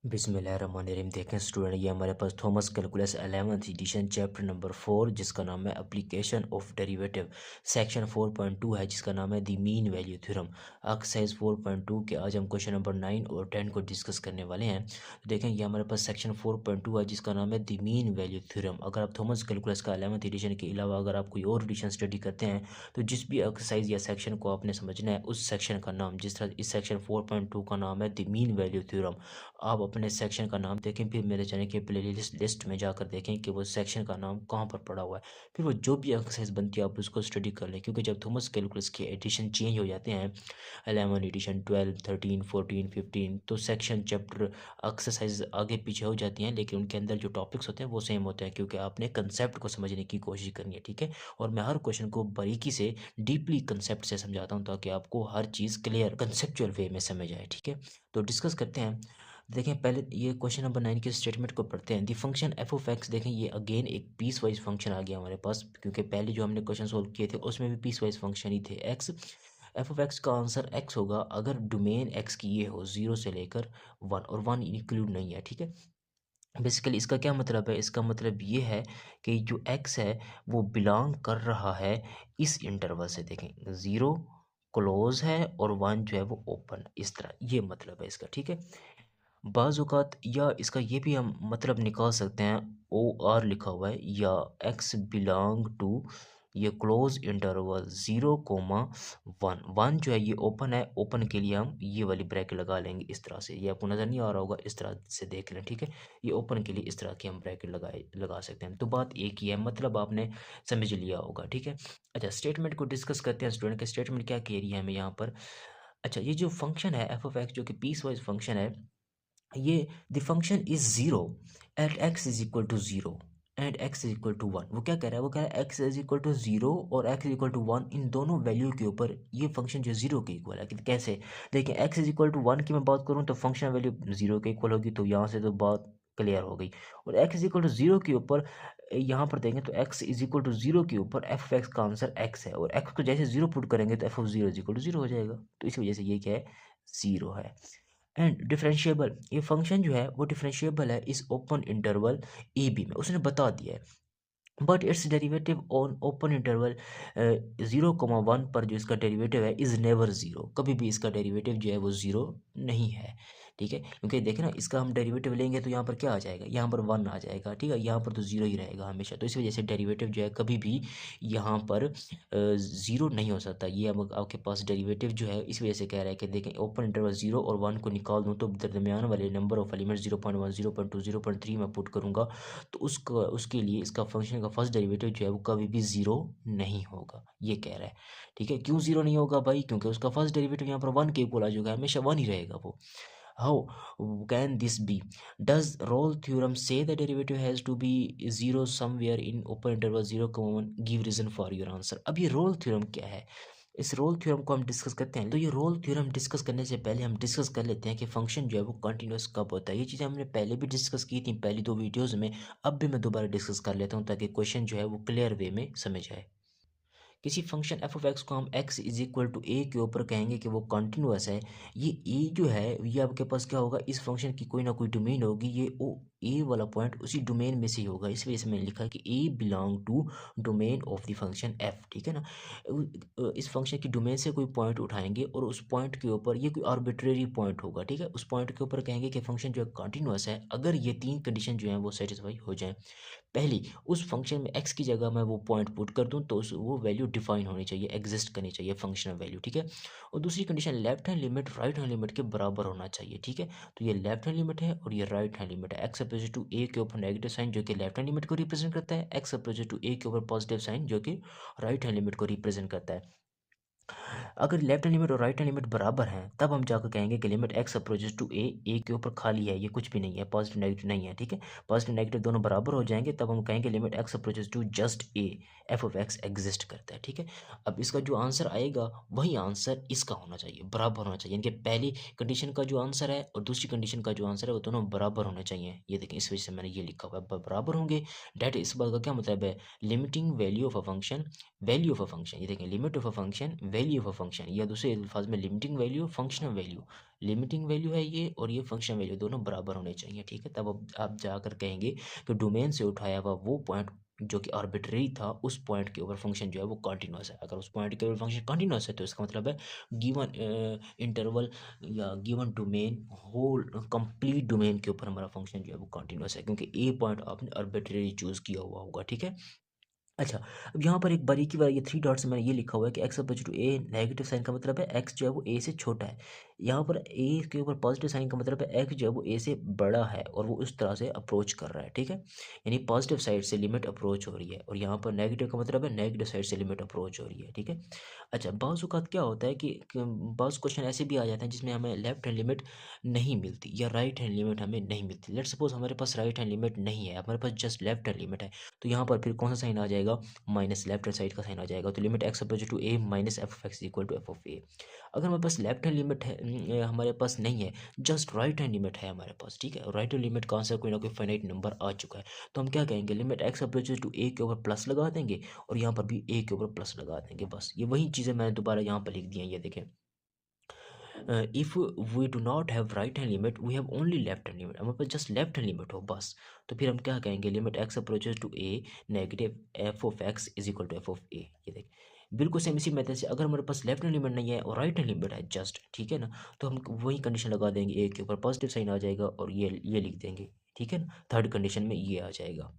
बिस्मिल्लाहिर्रहमानिर्रहीम। देखें स्टूडेंट, ये हमारे पास Thomas calculus 11th edition chapter number 4 जिसका नाम है एप्लीकेशन ऑफ डेरिवेटिव, सेक्शन 4.2 है जिसका नाम है the mean value theorem. Exercise 4.2 के आज हम क्वेश्चन नंबर 9 और 10 को डिस्कस करने वाले हैं। तो देखें ये हमारे पास सेक्शन 4.2 है जिसका नाम है द मीन वैल्यू थ्योरम। अगर आप थॉमस कैलकुलस का 11th एडिशन के अलावा अगर आप कोई और एडिशन स्टडी करते हैं तो जिस भी एक्सरसाइज या सेक्शन को आपने समझना है उस सेक्शन का नाम, जिस तरह इस सेक्शन 4.2 का नाम है द मीन वैल्यू थ्योरम, आप अपने सेक्शन का नाम देखें, फिर मेरे चैनल के लिस्ट में जाकर देखें कि वो सेक्शन का नाम कहाँ पर पड़ा हुआ है। फिर वो जो भी एक्सरसाइज बनती है आप उसको स्टडी कर लें, क्योंकि जब थॉमस कैलकुलस के एडिशन चेंज हो जाते हैं 11 एडिशन 12 13 14 15, तो सेक्शन चैप्टर एक्सरसाइज आगे पीछे हो जाती हैं, लेकिन उनके अंदर जो टॉपिक्स होते हैं वो सेम होते हैं, क्योंकि आपने कंसेप्ट को समझने की कोशिश करनी है। ठीक है, और मैं हर क्वेश्चन को बारीकी से डीपली कंसेप्ट से समझाता हूँ ताकि आपको हर चीज़ क्लियर कंसेप्चुअल वे में समझ आए। ठीक है, तो डिस्कस करते हैं। देखें पहले ये क्वेश्चन नंबर 9 के स्टेटमेंट को पढ़ते हैं। The function F of x, देखें ये अगेन एक पीस वाइज फंक्शन आ गया हमारे पास, क्योंकि पहले जो हमने क्वेश्चन सोल्व किए थे उसमें भी पीस वाइज फंक्शन ही थे। एक्स, एफ ऑफ एक्स का आंसर एक्स होगा अगर डोमेन एक्स की ये हो 0 से लेकर 1, और 1 इंक्लूड नहीं है। ठीक है, बेसिकली इसका क्या मतलब है? इसका मतलब ये है कि जो एक्स है वो बिलोंग कर रहा है इस इंटरवल से। देखें 0 क्लोज है और 1 जो है वो ओपन, इस तरह ये मतलब है इसका। ठीक है, बाज़ औक़ात या इसका ये भी हम मतलब निकाल सकते हैं, ओ आर लिखा हुआ है या एक्स बिलोंग टू ये क्लोज इंटरवल 0, 1 जो है ये ओपन है, ओपन के लिए हम ये वाली ब्रैकेट लगा लेंगे इस तरह से। ये आपको नज़र नहीं आ रहा होगा, इस तरह से देख लें। ठीक है, ये ओपन के लिए इस तरह की हम ब्रैकेट लगा सकते हैं। तो बात एक ही है, मतलब आपने समझ लिया होगा। ठीक है, अच्छा स्टेटमेंट को डिस्कस करते हैं स्टूडेंट के। स्टेटमेंट क्या कह रही है हमें यहाँ पर? अच्छा, ये जो फंक्शन है एफ ऑफ एक्स जो कि पीस वाइज फंक्शन है, ये the function is 0 at x is equal to 0 and X is equal to 1। वो क्या कह रहा है? वो कह रहा है एक्स इज इक्वल टू 0 और एक्स इज इक्वल टू 1, इन दोनों वैल्यू के ऊपर ये फंक्शन जो 0 के इक्वल है। कैसे? देखिए एक्स इज इक्वल टू 1 की मैं बात करूँ तो फंक्शन वैल्यू 0 के इक्वल होगी, तो यहाँ से तो बात क्लियर हो गई। और एक्स इज इक्वल टू 0 के ऊपर यहाँ पर देखें तो एक्स इज इक्वल टू 0 के ऊपर एफ एक्स का आंसर एक्स है, और एक्स को जैसे 0 पुट करेंगे तो F of 0 is equal to 0 हो जाएगा। तो इस वजह से ये क्या है? 0 है। एंड डिफरेंशिएबल, ये फंक्शन जो है वो डिफरेंशिएबल है इस ओपन इंटरवल ए बी में, उसने बता दिया है। But it's derivative on open interval 0, 1 पर जो इसका डेरिवेटिव है इज़ नेवर 0, कभी भी इसका डेरिवेटिव जो है वो 0 नहीं है। ठीक है, क्योंकि देखें ना, इसका हम डेरिवेटिव लेंगे तो यहाँ पर क्या आ जाएगा? यहाँ पर 1 आ जाएगा। ठीक है, यहाँ पर तो 0 ही रहेगा हमेशा, तो इस वजह से डेरिवेटिव जो है कभी भी यहाँ पर 0 नहीं हो सकता। ये अब आपके पास डेरिवेटिव जो है इस वजह से कह रहा है कि देखें ओपन इंटरवल 0 और 1 को निकाल दूँ तो दरमियान वाले नंबर ऑफ एलिमेंट 0.1 0.2 0.3 में पुट करूँगा तो उसके लिए इसका फंक्शन का फर्स्ट डेरिवेटिव जो है वो कभी भी 0 नहीं होगा, ये कह रहा है। ठीक है, क्यों 0 नहीं होगा भाई? क्योंकि उसका फर्स्ट डेरिवेटिव यहाँ पर 1 के इक्वल आ जाएगा, हमेशा 1 ही रहेगा वो। How can this be? Does Rolle theorem say the derivative has to be 0 somewhere in open interval 0, 1? Give reason for your answer. अब ये रोल थ्योरम क्या है? इस रोल थ्योरम को हम डिस्कस करते हैं। तो ये रोल थ्योरम डिस्कस करने से पहले हम डिस्कस कर लेते हैं कि फंक्शन जो है वो कंटिन्यूअस कब होता है। ये चीज़ें हमने पहले भी डिस्कस की थी पहली 2 वीडियोज़ में, अब भी मैं दोबारा डिस्कस कर लेता हूँ ताकि क्वेश्चन जो है वो क्लियर वे में समझ आए। किसी फंक्शन एफ ऑफ एक्स को हम एक्स इज इक्वल टू ए के ऊपर कहेंगे कि वो कंटिन्यूअस है। ये ए जो है ये आपके पास क्या होगा? इस फंक्शन की कोई ना कोई डोमेन होगी, ये ओ ए वाला पॉइंट उसी डोमेन में से ही होगा। इस वजह से मैंने लिखा कि a belong to domain of the function f. ठीक है ना, इस फंक्शन की डोमेन से कोई पॉइंट उठाएंगे और उस पॉइंट के ऊपर ये कोई आर्बिट्रेरी पॉइंट होगा। ठीक है, उस पॉइंट के ऊपर कहेंगे कि फंक्शन जो है कंटिन्यूअस है अगर ये 3 कंडीशन जो है वो सेटिस्फाई हो जाए। पहली, उस फंक्शन में एक्स की जगह मैं वो पॉइंट पुट कर दूं तो वो वैल्यू डिफाइन होनी चाहिए, एग्जिस्ट करनी चाहिए फंक्शनल वैल्यू। ठीक है, और दूसरी condition left hand limit right hand limit के बराबर होना चाहिए। ठीक है, तो ये लेफ्ट हैंड लिमिट है और ये राइट हैंड लिमिट है। एक्स अपोजिट टू ए के ऊपर नेगेटिव साइन जो कि लेफ्ट हैंड लिमिट को रिप्रेजेंट करता है, एक्स अपोजिट टू ए के ऊपर पॉजिटिव साइन जो कि राइट हैंड लिमिट को रिप्रेजेंट करता है। अगर लेफ्ट हैंड लिमिट और राइट हैंड लिमिट बराबर हैं तब हम जाकर कहेंगे कि लिमिट एक्स अप्रोचेस टू ए के ऊपर खाली है, ये कुछ भी नहीं है, पॉजिटिव नेगेटिव नहीं है। ठीक है, पॉजिटिव नेगेटिव दोनों बराबर हो जाएंगे तब हम कहेंगे limit x approaches to just A, F of X exist करता है। ठीक है, अब इसका जो आंसर आएगा वही आंसर इसका होना चाहिए, बराबर होना चाहिए। यानी कि पहली कंडीशन का जो आंसर है और दूसरी कंडीशन का जो आंसर है वो दोनों बराबर होने चाहिए। ये देखें, इस वजह से मैंने ये लिखा हुआ है बराबर होंगे। डेट इस बात का क्या मतलब है? Limiting value of a function, value of a function, ये देखें limit of a function value of a function, या दूसरे अल्फाज में limiting value, functional value. Limiting value है ये, और ये फंक्शन वैल्यू, दोनों बराबर होने चाहिए, ठीक है। तब अब आप जाकर कहेंगे कि डोमेन से उठाया हुआ वो पॉइंट जो कि आर्बिट्रेरी था, उस पॉइंट के ऊपर फंक्शन जो है वो कॉन्टिन्यूस है। अगर उस पॉइंट के ऊपर फंक्शन कॉन्टिन्यूस है तो इसका मतलब है गिवन इंटरवल या given domain, whole complete domain के ऊपर हमारा फंक्शन जो है वो कॉन्टिन्यूस है, क्योंकि ए पॉइंट आपने आर्बिट्रेरी चूज किया हुआ होगा, ठीक है। अच्छा, अब यहाँ पर एक बारीकी वाला ये 3 डॉट्स में मैंने ये लिखा हुआ है कि X opposite to A negative sign का मतलब है एक्स जो है वो ए से छोटा है। यहाँ पर ए के ऊपर पॉजिटिव साइन का मतलब है एक्स जो है वो ए से बड़ा है और वो उस तरह से अप्रोच कर रहा है, ठीक है। यानी पॉजिटिव साइड से लिमिट अप्रोच हो रही है, और यहाँ पर नेगेटिव का मतलब है नेगेटिव साइड से लिमिट अप्रोच हो रही है, ठीक है। अच्छा, बाज़ औक़ात क्या होता है कि बाज़ क्वेश्चन ऐसे भी आ जाते हैं जिसमें हमें लेफ्ट हैंड लिमिट नहीं मिलती या राइट हैंड लिमिट हमें नहीं मिलती। लेट्स सपोज हमारे पास राइट हैंड लिमिट नहीं है, हमारे पास जस्ट लेफ्ट हैंड लिमिट है, तो यहाँ पर फिर कौन सा साइन आ जाएगा, माइनस लेफ्ट हैंड साइड का साइन आ जाएगा। तो limit x opposite to a minus f of x equal to F of a. अगर हमारे पास लेफ्ट हैंड लिमिट है, हमारे पास नहीं है, जस्ट राइट हैंड लिमिट है हमारे पास, ठीक है। राइट हैंड लिमिट का आंसर कोई ना कोई फाइनाइट नंबर आ चुका है, तो हम क्या कहेंगे, लिमिट एक्स अपोजिट टू ए के ऊपर प्लस लगा देंगे और यहाँ पर भी ए के ऊपर प्लस लगा देंगे। बस ये वही चीज़ें मैंने दोबारा यहाँ पर लिख दी हैं, ये देखें। If we do not have right hand limit, we have only left hand limit, हमारे पास जस्ट लेफ्ट हैंड लिमिट हो बस, तो फिर हम क्या कहेंगे, limit x approaches to A negative f of x is equal to F of a. ये देख, बिल्कुल सेम इसी मेथड से अगर हमारे पास लेफ्ट हैंड लिमिट नहीं है और राइट हैंड लिमिट है जस्ट, ठीक है ना, तो हम वही कंडीशन लगा देंगे, ए के ऊपर पॉजिटिव साइन आ जाएगा और ये लिख देंगे, ठीक है ना। थर्ड कंडीशन में ये आ जाएगा।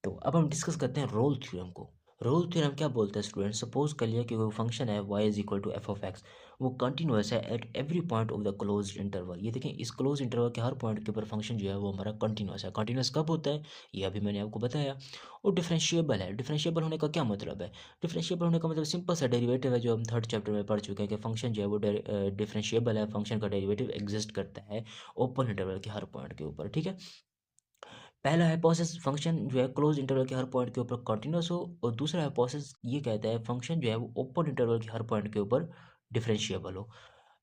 तो अब हम डिस्कस करते हैं रोल थ्योरम को। रोल थ्योरम क्या बोलता है स्टूडेंट, सपोज कर लिया कि वो फंक्शन है y is equal to F of X, वो कंटिन्यूस है at every point of the close interval. ये देखें, इस क्लोज इंटरवल के हर पॉइंट के ऊपर फंक्शन जो है वो हमारा कंटिन्यूस है। कंटिन्यूस कब होता है, ये अभी मैंने आपको बताया। और डिफरेंशिएबल है। डिफरेंशिएबल होने का क्या मतलब है, डिफरेंशिएबल होने का मतलब सिंपल सा डेरिवेटिव है, जो हम थर्ड चैप्टर में पढ़ चुके हैं कि फंक्शन जो है वो डिफरेंशिएबल है, फंक्शन का डेरिवेटिव एग्जिस्ट करता है ओपन इंटरवल के हर पॉइंट के ऊपर, ठीक है। पहला हाइपोथेसिस फंक्शन जो है क्लोज इंटरवल के हर पॉइंट के ऊपर कंटिन्यूस हो, और दूसरा हाइपोथेसिस ये कहता है फंक्शन जो है वो ओपन इंटरवल के हर पॉइंट के ऊपर डिफरेंशिएबल हो।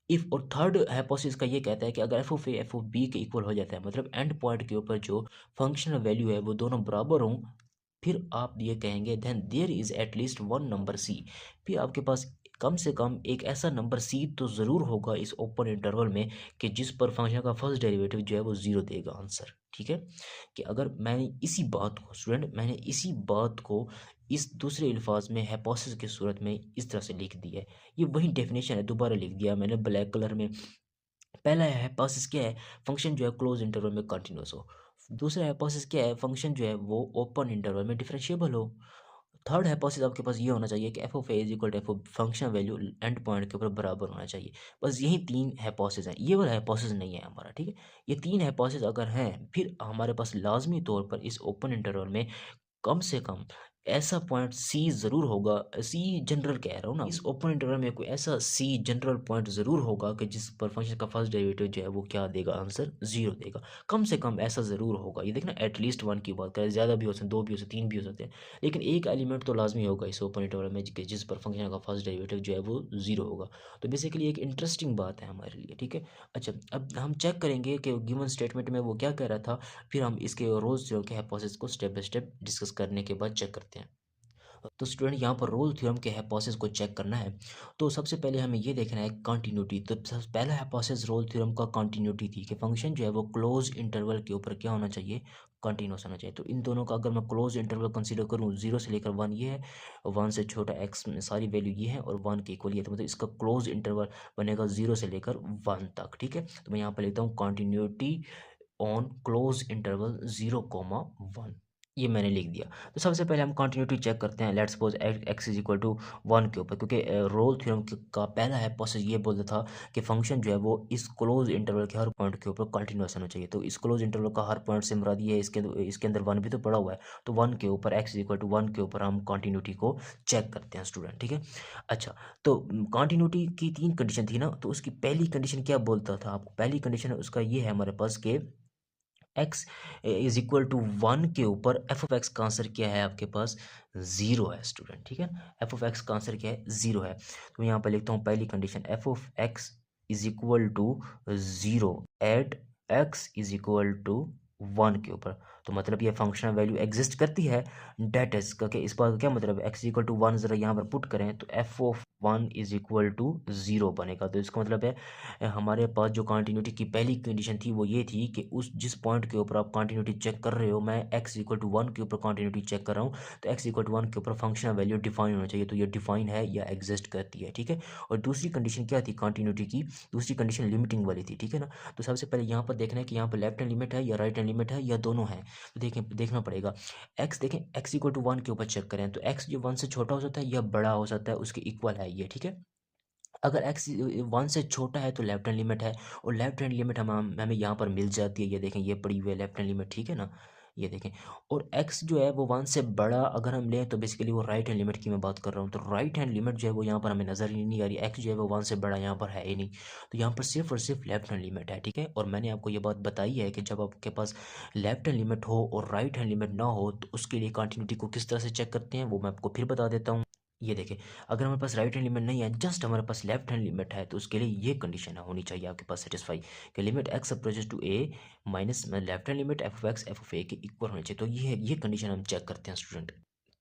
इफ और थर्ड हाइपोथेसिस का ये कहता है कि अगर F of A F of B के इक्वल हो जाता है, मतलब एंड पॉइंट के ऊपर जो फंक्शनल वैल्यू है वो दोनों बराबर हों, फिर आप ये कहेंगे then there is at least one number C. फिर आपके पास कम से कम एक ऐसा नंबर सी तो ज़रूर होगा इस ओपन इंटरवल में कि जिस पर फंक्शन का फर्स्ट डेरिवेटिव जो है वो ज़ीरो देगा आंसर, ठीक है। कि अगर मैंने इसी बात को स्टूडेंट, मैंने इसी बात को इस दूसरे अल्फाज में हाइपोथेसिस की सूरत में इस तरह से लिख दिया है। ये वही डेफिनेशन है, दोबारा लिख दिया मैंने ब्लैक कलर में। पहला हाइपोथेसिस क्या है, फंक्शन जो है क्लोज इंटरवल में कंटिन्यूस हो। दूसरा हाइपोथेसिस क्या है, फंक्शन जो है वो ओपन इंटरवल में डिफरेंशिएबल हो। थर्ड हाइपोथेसिस आपके पास ये होना चाहिए कि F of A is equal to F of function value end point के ऊपर बराबर होना चाहिए। बस यही तीन हाइपोथेसिस हैं, ये वाला हाइपोथेसिस नहीं है हमारा, ठीक है। ये तीन हाइपोथेसिस अगर हैं, फिर हमारे पास लाजमी तौर पर इस ओपन इंटरवल में कम से कम ऐसा पॉइंट सी ज़रूर होगा, सी जनरल कह रहा हूँ ना, इस ओपन इंटरवल में कोई ऐसा सी जनरल पॉइंट ज़रूर होगा कि जिस पर फंक्शन का फर्स्ट डेरिवेटिव जो है वो क्या देगा, आंसर ज़ीरो देगा। कम से कम ऐसा ज़रूर होगा। ये देखना, एटलीस्ट वन की बात करें, ज़्यादा भी हो सकते हैं, दो भी हो सकते हैं, तीन भी हो सकते हैं, लेकिन एक एलिमेंट तो लाजमी होगा इस ओपन इंटरवल में जिस पर फंक्शन का फर्स्ट डेरिवेटिव जो है वो ज़ीरो होगा। तो बेसिकली एक इंटरेस्टिंग बात है हमारे लिए, ठीक है। अच्छा, अब हम चेक करेंगे कि गिवन स्टेटमेंट में वो क्या कह रहा था, फिर हम इसके रोल्स थ्योरम के हाइपोथेसिस को स्टेप बाय स्टेप डिस्कस करने के बाद चेक करते हैं। तो स्टूडेंट यहाँ पर रोल थ्योरम के हाइपोथेसिस को चेक करना है, तो सबसे पहले हमें ये देखना है कंटिन्यूटी। तो सबसे पहला हाइपोथेसिस रोल थ्योरम का कंटिन्यूटी थी कि फंक्शन जो है वो क्लोज इंटरवल के ऊपर क्या होना चाहिए, कंटिन्यूस होना चाहिए। तो इन दोनों का अगर मैं क्लोज इंटरवल कंसीडर करूँ, जीरो से लेकर वन ये है, वन से छोटा एक्स में सारी वैल्यू ये है और वन के इक्वल ये है, तो मतलब इसका क्लोज इंटरवल बनेगा जीरो से लेकर वन तक, ठीक है। तो मैं यहाँ पर लिखता हूँ कंटिन्यूटी ऑन क्लोज इंटरवल 0, 1, ये मैंने लिख दिया। तो सबसे पहले हम कंटिन्यूटी चेक करते हैं। Let's suppose X is equal to one के ऊपर, क्योंकि रोल थ्योरम का पहला हाइपोथेसिस ये बोलता था कि फंक्शन जो है वो इस क्लोज इंटरवल के हर पॉइंट के ऊपर कंटिन्यूस होना चाहिए। तो इस क्लोज इंटरवल का हर पॉइंट से मुराद ये है, इसके अंदर वन भी तो पड़ा हुआ है, तो वन के ऊपर X is equal to one के ऊपर हम कंटिन्यूटी को चेक करते हैं स्टूडेंट, ठीक है। अच्छा, तो कंटिन्यूटी की तीन कंडीशन थी ना, तो उसकी पहली कंडीशन क्या बोलता था आपको, पहली कंडीशन उसका ये है हमारे पास के X is equal to one के ऊपर एफ ऑफ एक्स का आंसर क्या है आपके पास, ज़ीरो है स्टूडेंट, ठीक है। एफ ऑफ एक्स का आंसर क्या है, ज़ीरो है। तो यहाँ पर लिखता हूँ पहली condition, F of x is equal to zero at x is equal to one के ऊपर। तो मतलब ये फंक्शनल वैल्यू एग्जिस्ट करती है, डेट इज का, इस बात का क्या मतलब है, एक्स इक्वल टू वन ज़रा यहाँ पर पुट करें तो F of 1 is equal to 0 बनेगा। तो इसका मतलब है हमारे पास जो कंटिन्यूटी की पहली कंडीशन थी वो ये थी कि उस जिस पॉइंट के ऊपर आप कंटिन्यूटी चेक कर रहे हो, मैं x इक्वल टू 1 के ऊपर कंटिन्यूटी चेक कर रहा हूँ, तो x इक्वल टू 1 के ऊपर फंक्शनल वैल्यू डिफाइन होना चाहिए। तो ये डिफाइन है या एग्जिस्ट करती है, ठीक है। और दूसरी कंडीशन क्या थी कंटिन्यूटी की, दूसरी कंडीशन लिमिटिंग वाली थी, ठीक है ना। तो सबसे पहले यहाँ पर देखना है कि यहाँ पर लेफ्ट हैंड लिमिट है या राइट हैंड लिमिट है या दोनों है। तो देखना पड़ेगा। x देखें, x इक्वल टू 1 के ऊपर चेक करें तो x जो 1 से छोटा हो सकता है या बड़ा हो सकता है, उसके इक्वल है ये, ठीक है। अगर x 1 से छोटा है तो लेफ्ट हैंड लिमिट है, और लेफ्ट हैंड लिमिट हमें यहाँ पर मिल जाती है, ये देखें ये पड़ी हुई है लेफ्ट हैंड लिमिट, ठीक है ना, ये देखें। और x जो है वो 1 से बड़ा अगर हम लें तो बेसिकली वो राइट हैंड लिमिट की मैं बात कर रहा हूँ। तो राइट हैंड लिमिट जो है वो यहाँ पर हमें नज़र ही नहीं आ रही, x जो है वो 1 से बड़ा यहाँ पर है ही नहीं। तो यहाँ पर सिर्फ और सिर्फ लेफ्ट हैंड लिमिट है, ठीक है। और मैंने आपको ये बात बताई है कि जब आपके पास लेफ्ट हैंड लिमिट हो और राइट हैंड लिमिट ना हो तो उसके लिए कंटिन्यूटी को किस तरह से चेक करते हैं वो मैं आपको फिर बता देता हूँ। ये देखें, अगर हमारे पास राइट हैंड लिमिट नहीं है, जस्ट हमारे पास लेफ्ट हैंड लिमिट है, तो उसके लिए ये कंडीशन होनी चाहिए आपके पास सेटिस्फाई कि limit x approaches to a minus left hand limit f of x f of a के इक्वल होनी चाहिए। तो ये कंडीशन हम चेक करते हैं स्टूडेंट।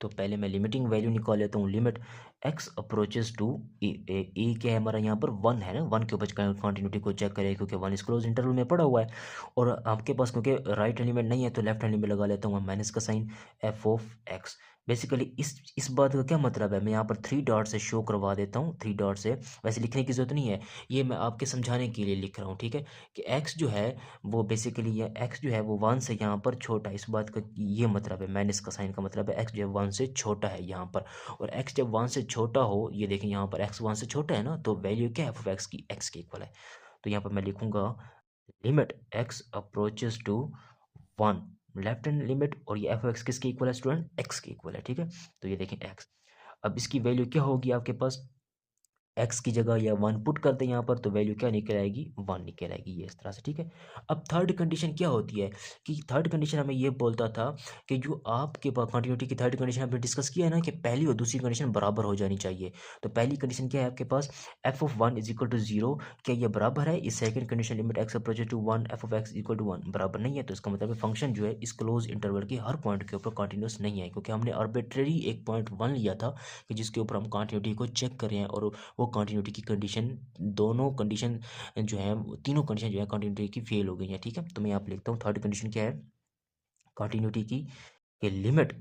तो पहले मैं लिमिटिंग वैल्यू निकाल लेता हूँ, लिमिट x अप्रोचेस टू ए क्या है हमारा यहाँ पर 1 है ना, 1 के ऊपर कंटिन्यूटी को चेक करें क्योंकि 1 इस क्लोज इंटरवल में पड़ा हुआ है। और आपके पास क्योंकि राइट हैंड लिमिट नहीं है तो लेफ्ट हैंड लिमिट लगा लेता हूँ माइनस का sign f of x। Basically इस बात का क्या मतलब है, मैं यहाँ पर 3 डॉट से शो करवा देता हूँ, 3 डॉट से, वैसे लिखने की जरूरत नहीं है, ये मैं आपके समझाने के लिए लिख रहा हूँ, ठीक है। कि x जो है वो बेसिकली ये x जो है वो 1 से यहाँ पर छोटा है, इस बात का ये मतलब है, माइनस का साइन का मतलब है x जो है 1 से छोटा है यहाँ पर। और x जब 1 से छोटा हो, ये देखें यहाँ पर x 1 से छोटा है ना, तो वैल्यू क्या है f ऑफ x की, x के इक्वल है। तो यहाँ पर मैं लिखूंगा limit x approaches to 1, left hand limit, और ये एफ एक्स किसके इक्वल है स्टूडेंट, एक्स के इक्वल है, ठीक है। तो ये देखें एक्स, अब इसकी वैल्यू क्या होगी आपके पास, एक्स की जगह या 1 पुट कर दें यहाँ पर, तो वैल्यू क्या निकल आएगी, 1 निकल आएगी, ये इस तरह से, ठीक है। अब थर्ड कंडीशन क्या होती है कि थर्ड कंडीशन हमें ये बोलता था कि जो आपके पास कंटिन्यूटी की थर्ड कंडीशन हमने डिस्कस किया है ना कि पहली और दूसरी कंडीशन बराबर हो जानी चाहिए। तो पहली कंडीशन क्या है आपके पास, f of 1 is equal to 0, क्या ये बराबर है, इस second condition limit x approaches to 1 f of x equal to 1 बराबर नहीं है। तो इसका मतलब फंक्शन जो है इस क्लोज इंटरवल के हर पॉइंट के ऊपर कंटिन्यूस नहीं है, क्योंकि हमने आर्बिट्रेरी एक पॉइंट 1 लिया था कि जिसके ऊपर हम कंटिन्यूटी को चेक कर रहे हैं, और वो कंटिन्यूटी की कंडीशन, दोनों कंडीशन जो है, तीनों कंडीशन जो है कंटिन्यूटी की फेल हो गई है, ठीक है। तो मैं यहाँ पे लिखता हूँ थर्ड कंडीशन क्या है कंटिन्यूटी की, कि limit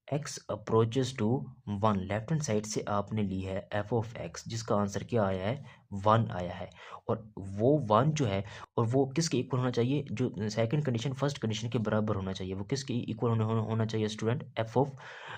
x approaches to 1, left hand side से आपने ली है f ऑफ x, जिसका आंसर क्या आया है, 1 आया है। और वो 1 जो है, और वो किसके इक्वल होना चाहिए, जो सेकंड कंडीशन फर्स्ट कंडीशन के बराबर होना चाहिए, वो किसके इक्वल होना चाहिए स्टूडेंट, f ऑफ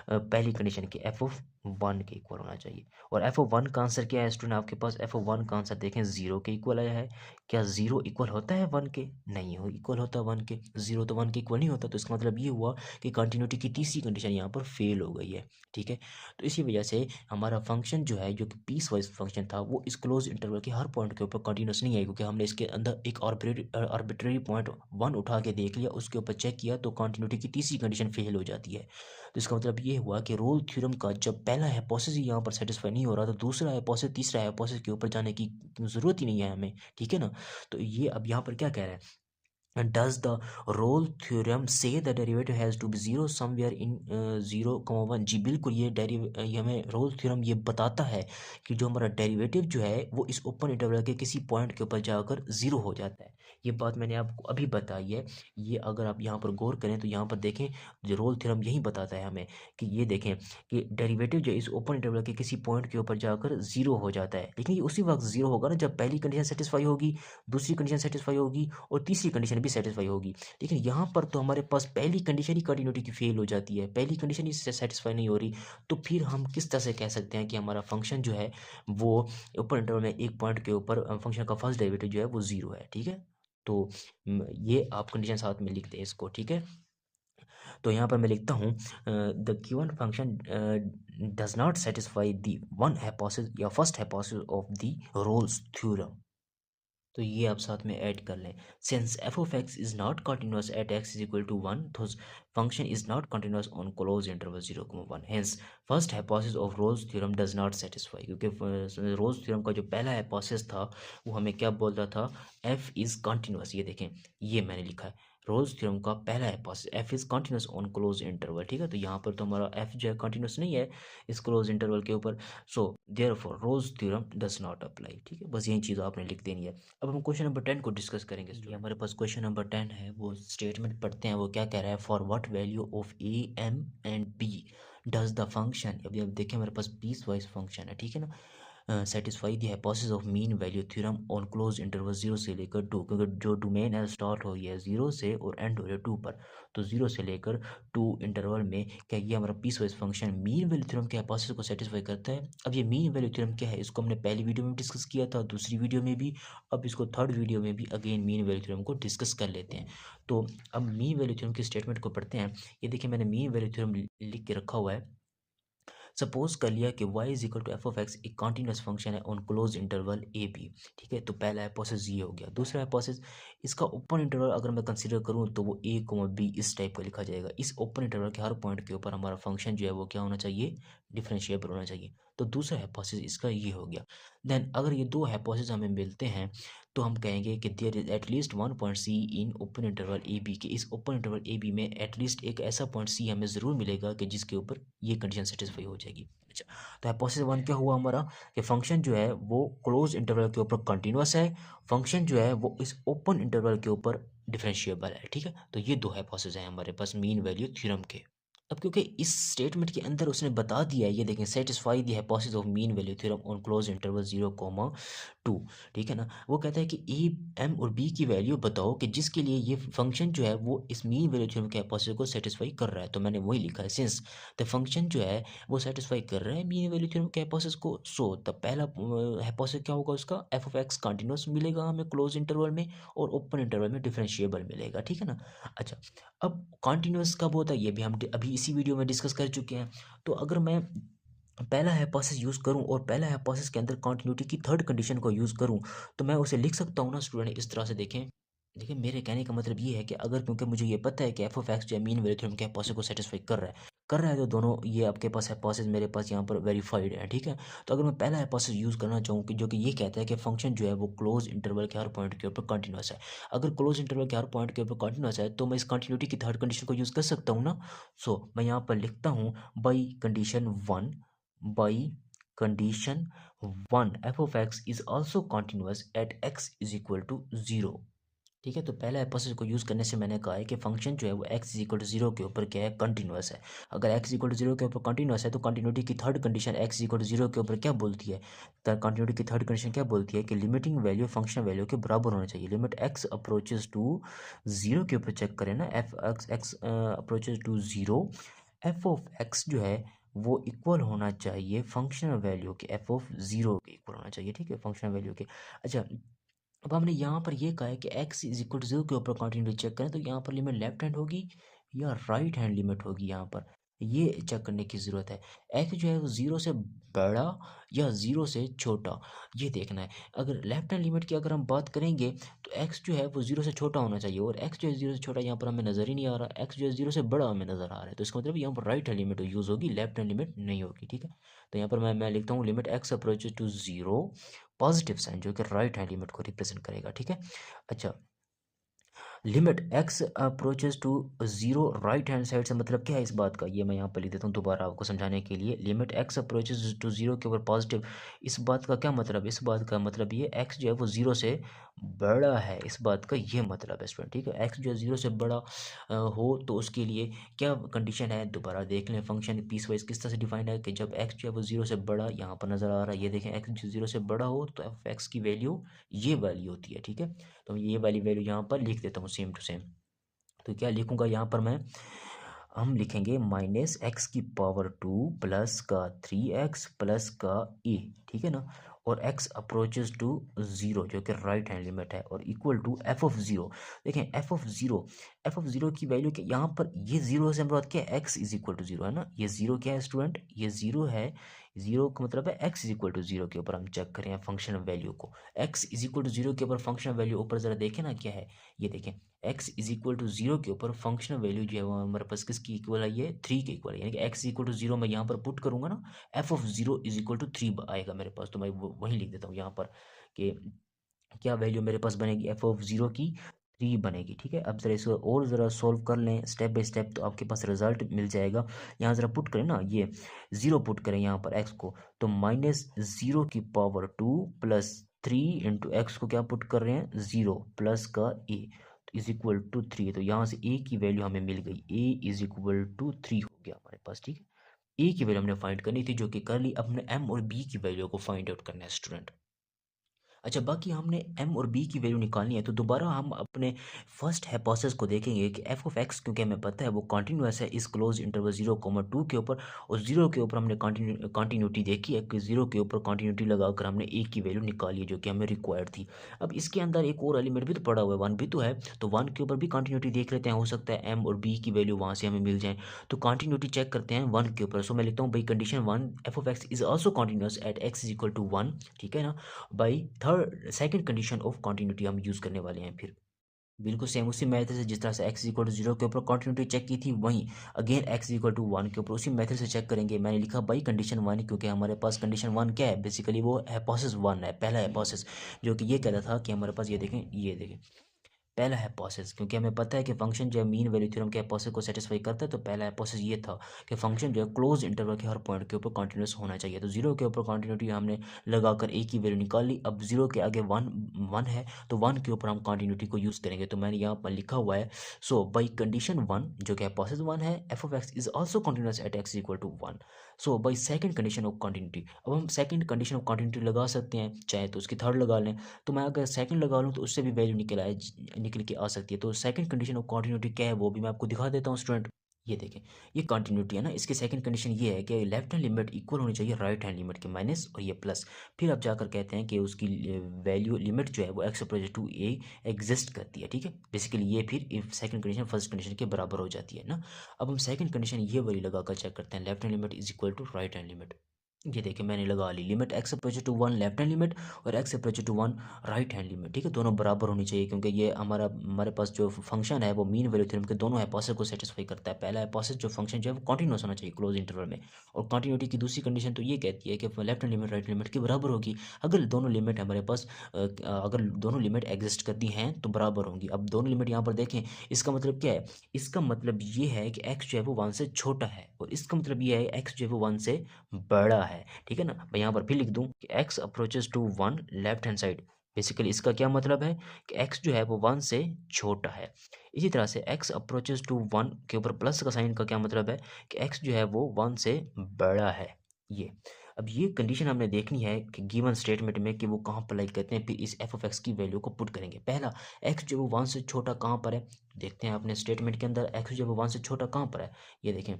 पहली कंडीशन के f ऑफ 1 के इक्वल होना चाहिए। और f ऑफ 1 का आंसर क्या है स्टूडेंट, आपके पास f ऑफ 1 का आंसर देखें 0 के इक्वल आया है। क्या 0 इक्वल होता है 1 के, नहीं हो इक्वल होता 1 के, 0 तो 1 के इक्वल नहीं होता। तो इसका मतलब ये हुआ कि कंटिन्यूटी की तीसरी कंडीशन यहाँ पर फेल हो गई है, ठीक है। तो इसी वजह से हमारा फंक्शन जो है, जो कि पीस वाइज फंक्शन था, वो इस क्लोज इंटरवल के हर पॉइंट के ऊपर कंटिन्यूस नहीं है, क्योंकि हमने इसके अंदर एक आर्बिट्रेरी पॉइंट 1 उठा के देख लिया, उसके ऊपर चेक किया, तो कंटिन्यूटी की तीसरी कंडीशन फेल हो जाती है। तो इसका मतलब ये हुआ कि रोल थ्योरम का जब पहला हाइपोथेसिस ही यहाँ पर सेटिस्फाई नहीं हो रहा, तो दूसरा हाइपोथेसिस तीसरा हाइपोथेसिस के ऊपर जाने की जरूरत ही नहीं है हमें, ठीक है ना। तो ये अब यहाँ पर क्या कह रहे हैं, does the role theorem say the derivative has to be zero somewhere in 0, 1। जी बिल्कुल, ये हमें रोल थ्योरम ये बताता है कि जो हमारा डेरिवेटिव जो है वो इस ओपन इंटरवल के किसी पॉइंट के ऊपर जाकर जीरो हो जाता है। ये बात मैंने आपको अभी बताई है। ये अगर आप यहाँ पर गौर करें तो यहाँ पर देखें, जो रोल थ्योरम यही बताता है हमें कि ये देखें कि डेरिवेटिव जो इस ओपन इंटरवल के किसी पॉइंट के ऊपर जाकर जीरो हो जाता है, लेकिन ये उसी वक्त जीरो होगा ना जब पहली कंडीशन सेटिस्फाई होगी, दूसरी कंडीशन सेटिस्फाई होगी, और तीसरी कंडीशन भी सेटिस्फाई होगी। लेकिन यहाँ पर तो हमारे पास पहली कंडीशन ही कंटिन्यूटी की फेल हो जाती है, पहली कंडीशन ही सेटिस्फाई नहीं हो रही। तो फिर हम किस तरह से कह सकते हैं कि हमारा फंक्शन जो है वो ऊपर इंटरवल में एक पॉइंट के ऊपर फंक्शन का फर्स्ट डेरिवेटिव जो है वो जीरो है, ठीक है। तो ये आप कंडीशन साथ में लिख दें इसको, ठीक है। तो यहाँ पर मैं लिखता हूँ the given function does not satisfy the one hypothesis या first hypothesis of the Rolle's theorem. तो ये आप साथ में ऐड कर लें, since f of x is not continuous at x is equal to 1, thus function is not continuous on close interval 0, 1। Hence first hypothesis of Rolle's theorem does not satisfy, क्योंकि Rolle's theorem का जो पहला hypothesis था वो हमें क्या बोलता था, एफ इज कंटिन्यूअस। ये देखें, ये मैंने लिखा है रोल्स थ्योरम का पहला hypothesis F is continuous on close interval, ठीक है। तो यहाँ पर तो हमारा एफ जो है कंटिन्यूअस नहीं है इस क्लोज इंटरवल के ऊपर, so therefore roles theorem does not apply, ठीक है। बस यही चीज़ आपने लिख देनी है। अब हम क्वेश्चन नंबर 10 को डिस्कस करेंगे। ये हमारे पास क्वेश्चन नंबर 10 है, वो स्टेटमेंट पढ़ते हैं। वो क्या कह रहा है, for what value of A M and B does the function, अभी अब देखें हमारे पास पीस वाइज फंक्शन है, ठीक है ना, satisfy the hypothesis of mean value theorem on close interval 0 से लेकर 2, क्योंकि जो डोमेन है स्टार्ट हो गया है 0 से और एंड हो रहा है 2 पर, तो 0 से लेकर 2 इंटरवल में क्या ये हमारा piecewise function mean value theorem के हाइपोथेसिस को सेटिस्फाई करता है। अब ये मीन वैल्यू थ्योरम क्या है, इसको हमने पहली वीडियो में डिस्कस किया था, दूसरी वीडियो में भी, अब इसको थर्ड वीडियो में भी अगेन मीन वैल्यू थ्योरम को डिस्कस कर लेते हैं। तो अब मीन वैल्यू थ्योरम की स्टेटमेंट को पढ़ते हैं। ये देखिए मैंने मीन वैल्यू थ्योरम लिख के रखा हुआ है। सपोज कर लिया कि y is equal to F of X एक कॉन्टिन्यूस फंक्शन है on close interval A B, ठीक है। तो पहला हाइपोथेसिस ये हो गया। दूसरा हाइपोथेसिस, इसका ओपन इंटरवल अगर मैं कंसीडर करूँ तो वो a बी इस टाइप का लिखा जाएगा। इस ओपन इंटरवल के हर पॉइंट के ऊपर हमारा फंक्शन जो है वो क्या होना चाहिए, डिफरेंशिएबल होना चाहिए। तो दूसरा हाइपोथेसिस इसका ये हो गया। देन अगर ये दो हाइपोथेसिस हमें मिलते हैं तो हम कहेंगे कि there is at least one point C in open interval A B, के इस ओपन इंटरवल ए बी में एटलीस्ट एक ऐसा पॉइंट सी हमें ज़रूर मिलेगा कि जिसके ऊपर ये कंडीशन सेटिस्फाई हो जाएगी। अच्छा, तो हाइपोथेसिस 1 क्या हुआ हमारा, कि फंक्शन जो है वो क्लोज इंटरवल के ऊपर कंटिन्यूअस है, फंक्शन जो है वो इस ओपन इंटरवल के ऊपर डिफरेंशिएबल है, ठीक है। तो ये दो हाइपोथेसिस हैं हमारे पास मीन वैल्यू थ्योरम के। अब क्योंकि इस स्टेटमेंट के अंदर उसने बता दिया है, ये देखें, satisfy the hypothesis of mean value theorem on close interval 0, 2, ठीक है ना। वो कहता है कि ए एम और बी की वैल्यू बताओ कि जिसके लिए ये फंक्शन जो है वो इस मीन वैल्यू थ्योरम के हाइपोथेसिस को सेटिस्फाई कर रहा है। तो मैंने वही लिखा है, सिंस द फंक्शन जो है वो सेटिस्फाई कर रहा है मीन वैल्यू थ्योरम के हाइपोथेसिस को, सो द पहला हाइपोथेसिस क्या होगा उसका, एफ ऑफ एक्स कंटिन्यूअस मिलेगा हमें क्लोज इंटरवल में और ओपन इंटरवल में डिफरेंशिएबल मिलेगा, ठीक है ना। अच्छा, अब कॉन्टिन्यूस कब होता है ये भी हम अभी इसी वीडियो में डिस्कस कर चुके हैं। तो अगर मैं पहला हाइपोथेसिस यूज़ करूं और पहला हाइपोथेसिस के अंदर कंटिन्यूटी की थर्ड कंडीशन को यूज़ करूं तो मैं उसे लिख सकता हूं ना स्टूडेंट, इस तरह से देखें। देखिए मेरे कहने का मतलब ये है कि अगर, क्योंकि मुझे ये पता है कि एफ ऑफ एक्स जो है मीन वैल्यू थ्योरम के हाइपोथेसिस को सेटिस्फाई कर रहा है तो दोनों ये आपके पास हाइपोथेसिस मेरे पास यहाँ पर वेरीफाइड है, ठीक है। तो अगर मैं पहला हाइपोथेसिस यूज़ करना चाहूँ कि जो कि ये कहता है कि फंक्शन जो है वो क्लोज इंटरवल के हर पॉइंट के ऊपर कंटिन्यूअस है, अगर क्लोज इंटरवल के हर पॉइंट के ऊपर कंटिन्यूअस है तो मैं इस कंटिन्यूटी की थर्ड कंडीशन को यूज़ कर सकता हूँ ना। सो मैं यहाँ पर लिखता हूँ by condition 1, by condition 1 f of x is also continuous at x is equal to 0, ठीक है। तो पहला हाइपोथेसिस को यूज़ करने से मैंने कहा है कि फंक्शन जो है वो x इज इक्वल टू 0 के ऊपर क्या है, कंटिन्यूअस है। अगर x इक्वल टू 0 के ऊपर कंटिन्यूअस है तो कंटिन्यूटी की third condition x equal to 0 के ऊपर क्या बोलती है, कंटिन्यूटी की थर्ड कंडीशन क्या बोलती है कि लिमिटिंग वैल्यू फंक्शन वैल्यू के बराबर होना चाहिए। लिमिट x अप्रोचेस टू 0 के ऊपर चेक करें ना, f x approaches to 0, f of x जो है वो इक्वल होना चाहिए फंक्शनल वैल्यू के, एफ ऑफ 0 के इक्वल होना चाहिए, ठीक है, फंक्शनल वैल्यू के। अच्छा, अब हमने यहाँ पर ये कहा है कि x इज इक्वल टू 0 के ऊपर कंटिन्यूटी चेक करें तो यहाँ पर लिमिट लेफ्ट हैंड होगी या राइट हैंड लिमिट होगी, यहाँ पर ये चेक करने की ज़रूरत है। x जो है वो 0 से बड़ा या 0 से छोटा, ये देखना है। अगर लेफ्ट हैंड लिमिट की अगर हम बात करेंगे तो x जो है वो 0 से छोटा होना चाहिए और x जो है 0 से छोटा यहाँ पर हमें नज़र ही नहीं आ रहा, x जो है 0 से बड़ा हमें नज़र आ रहा है, तो इसका मतलब यहाँ पर राइट हैंड लिमिट यूज़ होगी, लेफ्ट हैंड लिमिट नहीं होगी, ठीक है। तो यहाँ पर मैं लिखता हूँ limit x approaches to 0, positive sign जो कि राइट हैंड लिमिट को रिप्रेजेंट करेगा, ठीक है। अच्छा, limit x approaches to 0 right hand side से मतलब क्या है इस बात का, ये मैं यहाँ पर लिख देता हूँ दोबारा आपको समझाने के लिए। लिमिट x अप्रोचेज टू 0 के ऊपर पॉजिटिव, इस बात का क्या मतलब, इस बात का मतलब ये x जो है वो 0 से बड़ा है, इस बात का ये मतलब है स्टूडेंट, ठीक है। x जो है 0 से बड़ा हो तो उसके लिए क्या कंडीशन है, दोबारा देख लें। फंक्शन पीस वाइज किस तरह से डिफाइंड है कि जब x जो है वो 0 से बड़ा, यहाँ पर नज़र आ रहा है, ये देखें, x जो 0 से बड़ा हो तो एफ एक्स की वैल्यू ये वाली होती है, ठीक है। तो ये वाली वैल्यू यहाँ पर लिख देता हूँ सेम टू सेम। तो क्या लिखूंगा यहाँ पर मैं, हम लिखेंगे माइनस एक्स की पावर 2 प्लस का 3x प्लस का a, ठीक है ना, और x अप्रोचेज टू 0 जो कि राइट हैंड लिमिट है और इक्वल टू एफ ऑफ 0। देखें एफ ऑफ 0 की वैल्यू क्या, यहाँ पर ये 0 से बात क्या है, x इज इक्वल टू 0 है ना, ये 0 क्या है स्टूडेंट, ये 0 है, 0 का मतलब है x इज इक्वल टू 0 के ऊपर हम चेक करें फंक्शन वैल्यू को, x इज इक्वल टू 0 के ऊपर फंक्शन वैल्यू ऊपर ज़रा देखें ना क्या है, ये देखें x इज इक्वल टू 0 के ऊपर फंक्शनल वैल्यू जो है वो हमारे पास किसकी इक्वल है, ये 3 के इक्वल है, यानी कि x इक्वल टू 0 मैं यहाँ पर पुट करूंगा ना, f of 0 is equal to 3 आएगा मेरे पास, तो मैं वही लिख देता हूँ यहाँ पर कि क्या वैल्यू मेरे पास बनेगी एफ ऑफ 0 की 3 बनेगी। ठीक है, अब ज़रा इसको और ज़रा सॉल्व कर लें स्टेप बाय स्टेप, तो आपके पास रिजल्ट मिल जाएगा। यहाँ ज़रा पुट करें ना, ये 0 पुट करें यहाँ पर x को, तो -0⁻² प्लस 3 इंटू एक्स को क्या पुट कर रहे हैं, 0 प्लस का a इज इक्वल टू 3। तो यहाँ से a की वैल्यू हमें मिल गई, a इज इक्वल टू 3 हो गया हमारे पास। ठीक है, a की वैल्यू हमने फाइंड करनी थी जो कि कर ली। अब हमने m और b की वैल्यू को फाइंड आउट करना है स्टूडेंट। अच्छा, बाकी हमने m और b की वैल्यू निकालनी है, तो दोबारा हम अपने फर्स्ट हाइपोथेसिस को देखेंगे कि f ऑफ x, क्योंकि हमें पता है वो कॉन्टिन्यूअस है इस क्लोज इंटरवल 0,2 के ऊपर, और 0 के ऊपर हमने कॉन्टिन्यूटी देखी है कि 0 के ऊपर कॉन्टिन्यूटी लगाकर हमने a की वैल्यू निकाली है जो कि हमें रिक्वायर्ड थी। अब इसके अंदर एक और एलिमेंट भी तो पड़ा हुआ है, 1 भी तो है, तो 1 के ऊपर भी कॉन्टिन्यूटी देख लेते हैं, हो सकता है m और b की वैल्यू वहाँ से हमें मिल जाए। तो कॉन्टिन्यूटी चेक करते हैं 1 के ऊपर। सो मैं लिखता हूँ by condition 1, f of x is also continuous at x is equal to 1। ठीक है ना, by third second condition of continuity हम यूज़ करने वाले हैं। फिर बिल्कुल सेम उसी मेथड से जिस तरह से x इक्वल टू 0 के ऊपर कॉन्टिन्यूटी चेक की थी, वहीं अगेन x इक्वल टू 1 के ऊपर उसी मेथड से चेक करेंगे। मैंने लिखा बाई कंडीशन 1 क्योंकि हमारे पास कंडीशन 1 क्या है, बेसिकली वो हाइपोथेसिस 1 है, पहला हाइपोथेसिस, जो कि ये कहता था कि हमारे पास ये देखें पहला हाइपोथेसिस, क्योंकि हमें पता है कि फंक्शन जो है मीन वैल्यू थ्योरम के हाइपोथेसिस को सेटिस्फाई करता है। तो पहला हाइपोथेसिस ये था कि फंक्शन जो है क्लोज इंटरवल के हर पॉइंट के ऊपर कॉन्टिन्यूस होना चाहिए। तो 0 के ऊपर कॉन्टिन्यूटी हमने लगाकर a की वैल्यू निकाल ली। अब 0 के आगे 1 है, तो 1 के ऊपर हम कॉन्टिन्यूटी को यूज़ करेंगे। तो मैंने यहाँ पर लिखा हुआ है, सो बाई कंडीशन 1 जो कि हाइपोथेसिस 1 है, f of x is also continuous at x equal to 1। So by second condition of continuity, अब हम सेकंड कंडीशन ऑफ कॉन्टिन्यूटी लगा सकते हैं, चाहे तो उसकी थर्ड लगा लें। तो मैं अगर सेकंड लगा लूँ तो उससे भी वैल्यू निकल के आ सकती है। तो सेकंड कंडीशन ऑफ कॉन्टिन्यूटी क्या है वो भी मैं आपको दिखा देता हूँ स्टूडेंट। ये देखें, ये कॉन्टिन्यूटी है ना, इसकी सेकंड कंडीशन ये है कि लेफ्ट हैंड लिमिट इक्वल होनी चाहिए राइट हैंड लिमिट के, माइनस और ये प्लस। फिर आप जाकर कहते हैं कि उसकी वैल्यू लिमिट जो है वो x approach to a exist करती है। ठीक है, बेसिकली ये फिर if second condition first condition के बराबर हो जाती है ना। अब हम सेकंड कंडीशन ये वाली लगाकर चेक करते हैं, left hand limit is equal to right hand limit. ये देखिए मैंने लगा ली, limit x approach to 1 left hand limit और x approach to 1 right hand limit. ठीक है, दोनों बराबर होनी चाहिए, क्योंकि ये हमारे पास जो फंक्शन है वो मीन वैल्यू थ्योरम के दोनों हाइपोथेसिस को सेटिस्फाई करता है। पहला हाइपोथेसिस जो फंक्शन जो है वो कॉन्टिन्यूस होना चाहिए क्लोज इंटरवल में, और कॉन्टिन्यूटी की दूसरी कंडीशन तो ये कहती है कि left hand limit right limit के बराबर होगी। अगर दोनों लिमिट हमारे पास अगर दोनों लिमिट एग्जिस्ट करती हैं तो बराबर होंगी। अब दोनों लिमिट यहाँ पर देखें, इसका मतलब क्या है, इसका मतलब ये है कि x जो है वो 1 से छोटा है, और इसका मतलब ये है x जो है वो 1 से बड़ा है। ठीक है ना, मैं यहाँ पर फिर लिख दूं कि x approaches to 1 left hand side, basically इसका क्या मतलब है कि x जो है वो 1 से छोटा है। इसी तरह से x अप्रोचेस टू 1 के ऊपर प्लस का साइन का क्या मतलब है कि x जो है वो 1 से बड़ा है। ये अब ये कंडीशन हमने देखनी है कि गिवन स्टेटमेंट में कि वो कहाँ अप्लाई करते हैं, फिर इस f ऑफ x की वैल्यू को पुट करेंगे। पहला x जो है वो 1 से छोटा कहाँ पर है, देखते हैं अपने स्टेटमेंट के अंदर x जो है वो 1 से छोटा कहाँ पर है। ये देखें,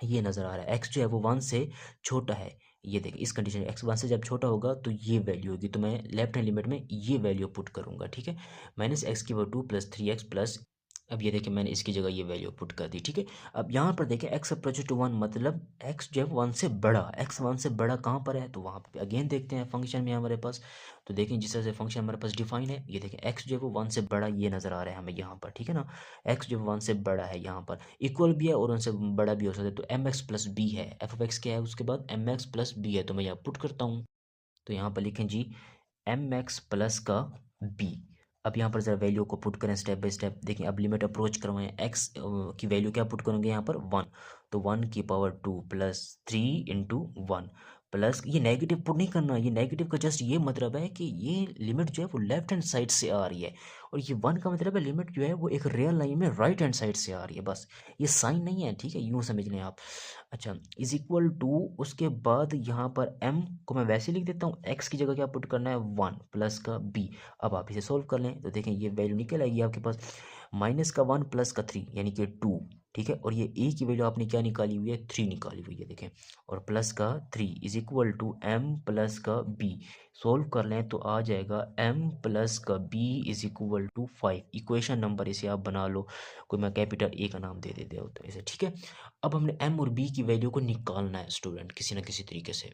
ये नज़र आ रहा है x जो है वो 1 से छोटा है। ये देखिए इस कंडीशन में x 1 से जब छोटा होगा तो ये वैल्यू होगी, तो मैं लेफ्ट हैंड लिमिट में ये वैल्यू पुट करूंगा। ठीक है, माइनस एक्स की 2 प्लस 3x प्लस, अब ये देखिए मैंने इसकी जगह ये वैल्यू पुट कर दी। ठीक है, अब यहाँ पर देखें x अप्रोच टू 1 मतलब x जो है 1 से बड़ा, x 1 से बड़ा कहाँ पर है, तो वहाँ पे अगेन देखते हैं फंक्शन में हमारे पास। तो देखें जिस तरह से फंक्शन हमारे पास डिफाइन है, ये देखें x जो है वो 1 से बड़ा ये नज़र आ रहा है हमें यहाँ पर। ठीक है ना, x जो 1 से बड़ा है यहाँ पर, इक्वल भी है और उनसे बड़ा भी हो सकता है। तो एम एक्स प्लस बी है, एफ ऑफ एक्स क्या है उसके बाद एम एक्स प्लस बी है, तो मैं यहाँ पुट करता हूँ। तो यहाँ पर लिखें जी एम एक्स प्लस का बी। अब यहाँ पर जरा वैल्यू को पुट करें स्टेप बाय स्टेप। देखिए अब लिमिट अप्रोच करवाएं, एक्स की वैल्यू क्या पुट करेंगे यहाँ पर 1, तो 1 की पावर 2 प्लस 3 इंटू 1 प्लस, ये नेगेटिव पुट नहीं करना, ये नेगेटिव का जस्ट ये मतलब है कि ये लिमिट जो है वो लेफ्ट हैंड साइड से आ रही है, और ये 1 का मतलब है लिमिट जो है वो एक रियल लाइन में राइट हैंड साइड से आ रही है, बस ये साइन नहीं है। ठीक है, यूँ समझ लें आप। अच्छा, इज इक्वल टू, उसके बाद यहाँ पर m को मैं वैसे लिख देता हूँ, x की जगह क्या पुट करना है 1 प्लस का b। अब आप इसे सोल्व कर लें तो देखें ये वैल्यू निकल आएगी आपके पास, माइनस का 1 प्लस का 3 यानी कि 2। ठीक है, और ये a की वैल्यू आपने क्या निकाली हुई है, 3 निकाली हुई है देखें, और प्लस का 3 is equal to m plus का b। सोल्व कर लें तो आ जाएगा m प्लस का b is equal to 5। Equation number इसे आप बना लो, कोई मैं कैपिटल a का नाम दे देते हो तो इसे। ठीक है, अब हमने m और b की वैल्यू को निकालना है स्टूडेंट किसी ना किसी तरीके से।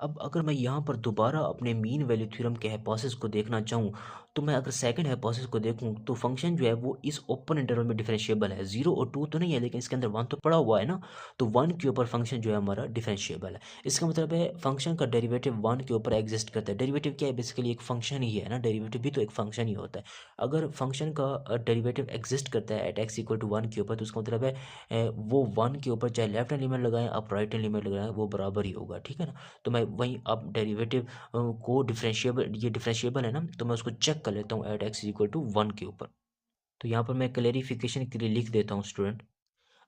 अब अगर मैं यहाँ पर दोबारा अपने मीन वैल्यू थ्योरम के हाइपोथेसिस को देखना चाहूँ, तो मैं अगर सेकंड हाइपोथेसिस को देखूँ तो फंक्शन जो है वो इस ओपन इंटरवल में डिफरेंशिएबल है। 0 और 2 तो नहीं है, लेकिन इसके अंदर 1 तो पड़ा हुआ है ना, तो 1 के ऊपर फंक्शन जो है हमारा डिफरेंशिएबल है। इसका मतलब है फंक्शन का डेरिवेटिव 1 के ऊपर एग्जिस्ट करता है। डेरिवेटिव क्या है? बेसिकली एक फंक्शन ही है ना, डेरिवेटिव भी तो एक फंक्शन ही होता है। अगर फंक्शन का डेरिवेटिव एग्जिस्ट करता है एट एक्स इक्वल टू 1 के ऊपर, तो उसका मतलब है वो 1 के ऊपर चाहे लेफ्ट हैंड लिमिट लगाएं आप राइट हैंड लिमिट लगाएं, वो बराबर ही होगा, ठीक है ना। तो मैं वहीं अब डेरिवेटिव को डिफरेंशिएबल, ये डिफरेंशिएबल है ना, तो मैं उसको चेक कर लेता हूँ एट एक्स इक्वल टू 1 के ऊपर। तो यहाँ पर मैं क्लेरिफिकेशन के लिए लिख देता हूँ स्टूडेंट।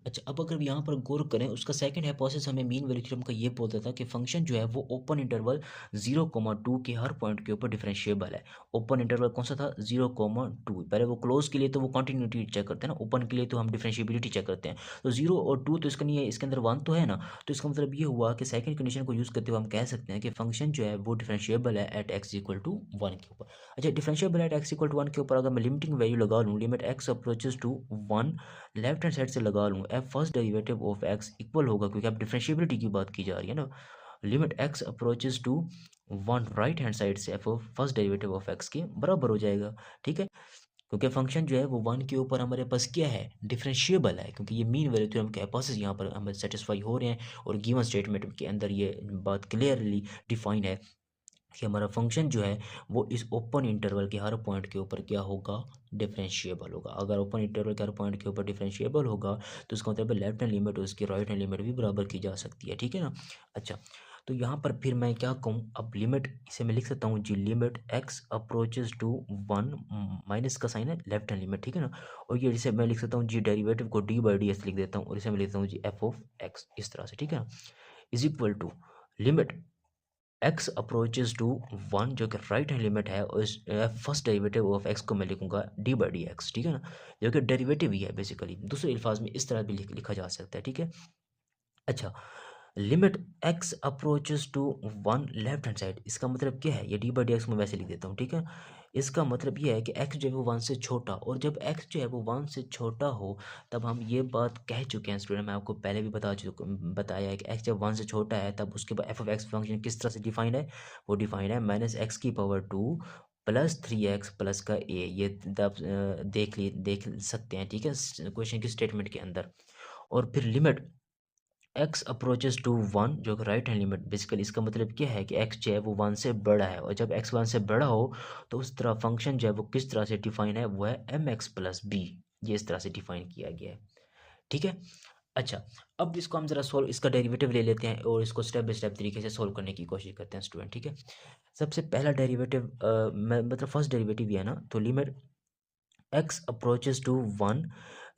अच्छा, अब अगर यहाँ पर गौर करें, उसका सेकंड हाइपोथेसिस हमें मीन वैल्यू थ्योरम का ये बोलता था कि फंक्शन जो है वो ओपन इंटरवल 0,2 के हर पॉइंट के ऊपर डिफरेंशिएबल है। ओपन इंटरवल कौन सा था? 0,2। पहले वो क्लोज के लिए तो वो कंटिन्यूटी चेक करते हैं ना, ओपन के लिए तो हम डिफरेंशिएबिलिटी चेक करते हैं। तो 0 और 2 तो इसका नहीं है, इसके अंदर 1 तो है ना, तो इसका मतलब ये हुआ कि सेकंड कंडीशन को यूज़ करते हुए हम कह सकते हैं कि फंक्शन जो है वो डिफरेंशिएबल है एट एक्स इक्वल टू 1 के ऊपर। अच्छा, differentiable at x equal to 1 के ऊपर अगर मैं लिमिटिंग वैल्यू लगा लूँ, limit x approaches to 1, left hand side से लगा लूँ, f first derivative of x equal होगा, क्योंकि अब डिफरेंशिएबिलिटी की बात की जा रही है ना, limit x approaches to 1 right hand side से f of first derivative of x के बराबर हो जाएगा, ठीक है। क्योंकि फंक्शन जो है वो 1 के ऊपर हमारे पास क्या है? डिफरेंशिएबल है, क्योंकि ये मीन वैल्यू थ्योरम के हाइपोथेसिस यहाँ पर हमें सेटिस्फाई हो रहे हैं, और गिवन स्टेटमेंट के अंदर ये बात क्लियरली डिफाइन है कि हमारा फंक्शन जो है वो इस ओपन इंटरवल के हर पॉइंट के ऊपर क्या होगा? डिफरेंशिएबल होगा। अगर ओपन इंटरवल के हर पॉइंट के ऊपर डिफरेंशिएबल होगा, तो इसका मतलब लेफ्ट हैंड लिमिट और उसकी राइट हैंड लिमिट भी बराबर की जा सकती है, ठीक है ना। अच्छा, तो यहाँ पर फिर मैं क्या कहूँ, अब लिमिट इसे मैं लिख सकता हूँ जी, limit x approaches to 1, minus का साइन है, लेफ्ट हैंड लिमिट, ठीक है ना। और ये जिसे मैं लिख सकता हूँ जी, डेरिवेटिव को डी बाई डी एस लिख देता हूँ, और इसे मैं लिखता हूँ जी एफ ऑफ एक्स, इस तरह से, ठीक है ना, is equal to limit x approaches to 1, जो कि राइट हैंड लिमिट है, और इस फर्स्ट डेरिवेटिव ऑफ एक्स को मैं लिखूंगा डी बाई डी एक्स, ठीक है ना, जो कि डेरिवेटिव ही है बेसिकली। दूसरे अल्फाज में इस तरह भी लिखा जा सकता है, ठीक है। अच्छा, limit x approaches to 1 left hand side, इसका मतलब क्या है? ये डी बाई डी एक्स में वैसे लिख देता हूँ, ठीक है। इसका मतलब ये है कि एक्स जो है वो 1 से छोटा, और जब एक्स जो है वो 1 से छोटा हो, तब हम ये बात कह चुके हैं स्टूडेंट, मैं आपको पहले भी बताया है कि एक्स जब 1 से छोटा है, तब उसके बाद एफ ऑफ एक्स फंक्शन किस तरह से डिफाइंड है? वो डिफाइंड है माइनस एक्स की पावर 2 प्लस 3x प्लस का ए। ये तब देख सकते हैं, ठीक है, क्वेश्चन की स्टेटमेंट के अंदर। और फिर लिमिट एक्स अप्रोचेस टू 1, जो कि राइट हैंड लिमिट, बेसिकली इसका मतलब क्या है कि एक्स जो है वो 1 से बड़ा है, और जब एक्स 1 से बड़ा हो, तो उस तरह फंक्शन जो है वो किस तरह से डिफाइन है? वो है एम एक्स प्लस बी, ये इस तरह से डिफाइन किया गया है, ठीक है। अच्छा, अब इसको हम जरा सोल्व, इसका डेरिवेटिव ले लेते हैं और इसको स्टेप बाय स्टेप तरीके से सोल्व करने की कोशिश करते हैं स्टूडेंट, ठीक है। सबसे पहला डेरिवेटिव मतलब फर्स्ट डेरिवेटिव ही है ना, तो लिमिट एक्स अप्रोचेस टू 1,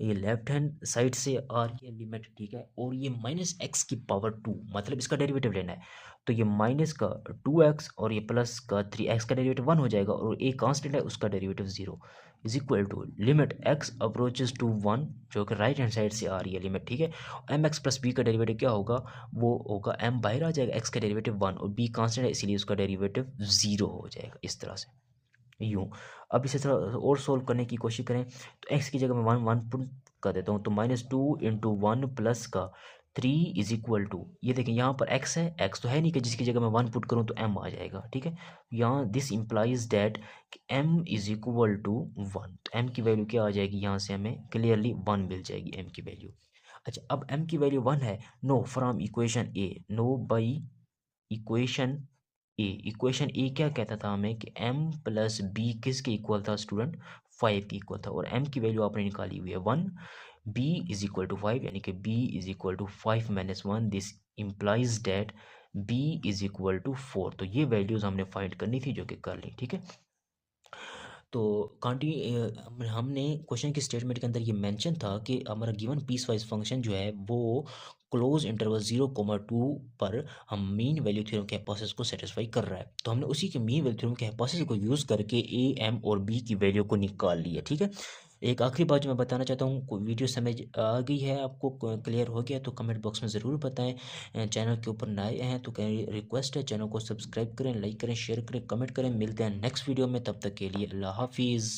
ये लेफ्ट हैंड साइड से आ रही है लिमिट, ठीक है, और ये माइनस एक्स की पावर 2, मतलब इसका डेरिवेटिव लेना है, तो ये माइनस का 2x और ये प्लस का 3x का डेरिवेटिव 1 हो जाएगा, और एक कांस्टेंट है उसका derivative 0, is equal to limit x approaches to 1, जो कि राइट हैंड साइड से आ रही है लिमिट, ठीक है। एम एक्स प्लस बी का डेरिवेटिव क्या होगा? वो होगा एम बाहर आ जाएगा, एक्स का डेरिवेटिव 1 और बी कांस्टेंट है, इसीलिए उसका डेरिवेटिव 0 हो जाएगा, इस तरह से, यूँ। अब इसे थोड़ा और सोल्व करने की कोशिश करें, तो एक्स की जगह मैं 1 1 पुट कर देता हूँ, तो -2 इंटू 1 प्लस का 3 इज इक्वल टू, ये देखें यहाँ पर एक्स है, एक्स तो है नहीं कि जिसकी जगह मैं 1 पुट करूँ तो m आ जाएगा, ठीक है। यहाँ this implies that m is equal to 1, तो m की वैल्यू क्या आ जाएगी? यहाँ से हमें क्लियरली 1 मिल जाएगी m की वैल्यू। अच्छा, अब m की वैल्यू 1 है, no from equation A, no by equation A. Equation A क्या कहता था हमें कि m प्लस बी किसके इक्वल था स्टूडेंट? 5 के इक्वल था, और m की वैल्यू आपने निकाली हुई है 1, b इज इक्वल टू 5, यानी कि b is equal to 5 minus 1, this implies that b is equal to 4। तो ये वैल्यूज हमने फाइंड करनी थी, जो कि कर ली, ठीक है। तो हमने क्वेश्चन की स्टेटमेंट के अंदर ये मेंशन था कि हमारा गिवन पीस वाइज फंक्शन जो है वो क्लोज इंटरवल 0,2 पर हम मीन वैल्यू थ्योरम के प्रोसेस को सेटिस्फाई कर रहा है, तो हमने उसी के मीन वैल्यू थ्योरम के प्रोसेस को यूज़ करके ए एम और बी की वैल्यू को निकाल लिया, ठीक है। एक आखिरी बात जो मैं बताना चाहता हूँ, कोई वीडियो समझ आ गई है आपको, क्लियर हो गया, तो कमेंट बॉक्स में ज़रूर बताएं। चैनल के ऊपर नए हैं तो रिक्वेस्ट है, चैनल को सब्सक्राइब करें, लाइक करें, शेयर करें, कमेंट करें। मिलते हैं नेक्स्ट वीडियो में, तब तक के लिए अल्लाह हाफिज़।